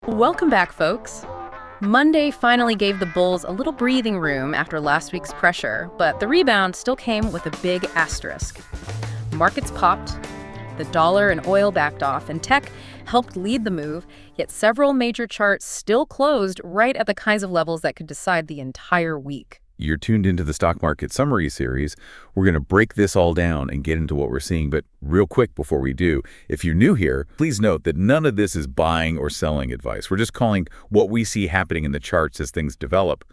Welcome back, folks. Monday finally gave the bulls a little breathing room after last week's pressure, but the rebound still came with a big asterisk. Markets popped, the dollar and oil backed off, and tech helped lead the move, yet several major charts still closed right at the kinds of levels that could decide the entire week. You're tuned into the Stock Market Summary series. We're going to break this all down and get into what we're seeing. But real quick before we do, if you're new here, please note that none of this is buying or selling advice. We're just calling what we see happening in the charts as things develop.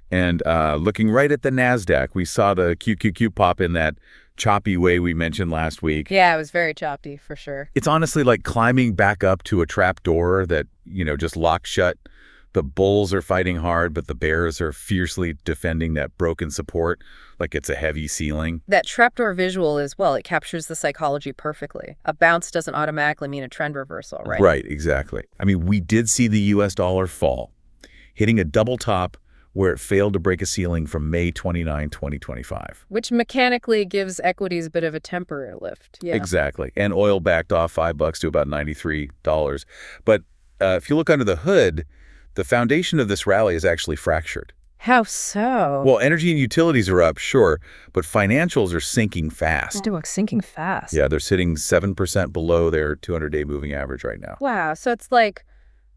And looking right at the NASDAQ, we saw the QQQ pop in that choppy way we mentioned last week. Yeah, it was very choppy, for sure. It's honestly like climbing back up to a trap door that, just locked shut. The bulls are fighting hard, but the bears are fiercely defending that broken support like it's a heavy ceiling. That trapdoor visual as well, it captures the psychology perfectly. A bounce doesn't automatically mean a trend reversal, right? Right, exactly. I mean, we did see the U.S. dollar fall, hitting a double top where it failed to break a ceiling from May 29, 2025. Which mechanically gives equities a bit of a temporary lift. Yeah. Exactly. And oil backed off $5 to about $93. But if you look under the hood, the foundation of this rally is actually fractured. How so? Well, energy and utilities are up, sure, but financials are sinking fast. Sinking fast. Yeah, they're sitting 7% below their 200-day moving average right now. Wow, so it's like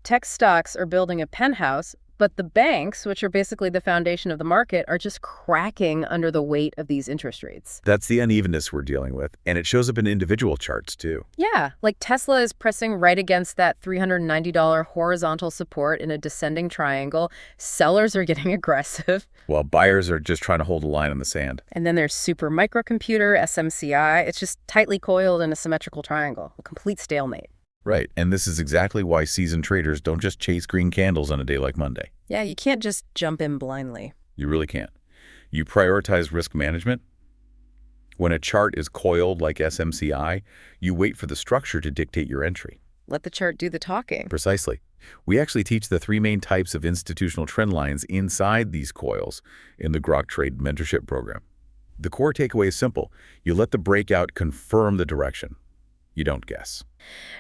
tech stocks are building a penthouse, but the banks, which are basically the foundation of the market, are just cracking under the weight of these interest rates. That's the unevenness we're dealing with, and it shows up in individual charts, too. Yeah, like Tesla is pressing right against that $390 horizontal support in a descending triangle. Sellers are getting aggressive. While buyers are just trying to hold a line in the sand. And then there's super microcomputer, SMCI. It's just tightly coiled in a symmetrical triangle, a complete stalemate. Right, and this is exactly why seasoned traders don't just chase green candles on a day like Monday. Yeah, you can't just jump in blindly. You really can't. You prioritize risk management. When a chart is coiled like SMCI, you wait for the structure to dictate your entry. Let the chart do the talking. Precisely. We actually teach the three main types of institutional trend lines inside these coils in the Grok Trade Mentorship program. The core takeaway is simple. You let the breakout confirm the direction. You don't guess.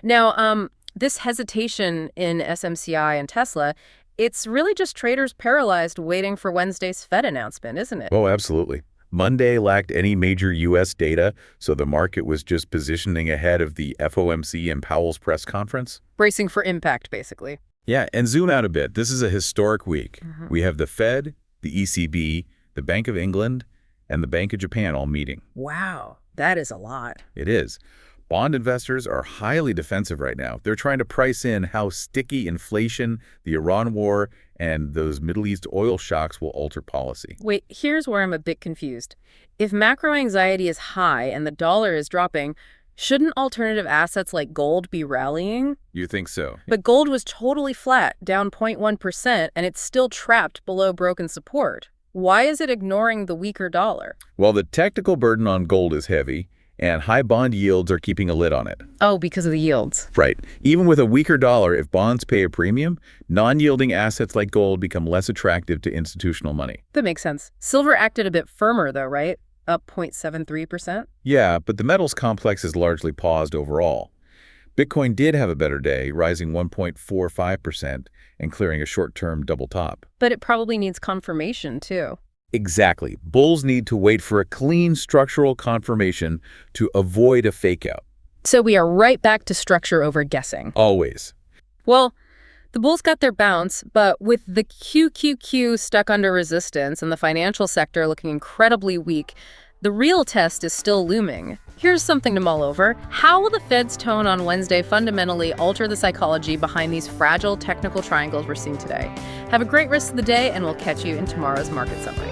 Now, this hesitation in SMCI and Tesla, it's really just traders paralyzed waiting for Wednesday's Fed announcement, isn't it? Oh, absolutely. Monday lacked any major U.S. data, so the market was just positioning ahead of the FOMC and Powell's press conference. Bracing for impact, basically. Yeah, and zoom out a bit. This is a historic week. We have the Fed, the ECB, the Bank of England, and the Bank of Japan all meeting. Wow, that is a lot. It is. Bond investors are highly defensive right now. They're trying to price in how sticky inflation, the Iran war, and those Middle East oil shocks will alter policy. Wait, here's where I'm a bit confused. If macro anxiety is high and the dollar is dropping, shouldn't alternative assets like gold be rallying? You think so? But gold was totally flat, down 0.1%, and it's still trapped below broken support. Why is it ignoring the weaker dollar? Well, the technical burden on gold is heavy, and high bond yields are keeping a lid on it. Oh, because of the yields. Right. Even with a weaker dollar, if bonds pay a premium, non-yielding assets like gold become less attractive to institutional money. That makes sense. Silver acted a bit firmer, though, right? Up 0.73%? Yeah, but the metals complex is largely paused overall. Bitcoin did have a better day, rising 1.45% and clearing a short-term double top. But it probably needs confirmation, too. Exactly. Bulls need to wait for a clean structural confirmation to avoid a fake out. So we are right back to structure over guessing. Always. Well, the bulls got their bounce, but with the QQQ stuck under resistance and the financial sector looking incredibly weak, the real test is still looming. Here's something to mull over. How will the Fed's tone on Wednesday fundamentally alter the psychology behind these fragile technical triangles we're seeing today? Have a great rest of the day, and we'll catch you in tomorrow's market summary.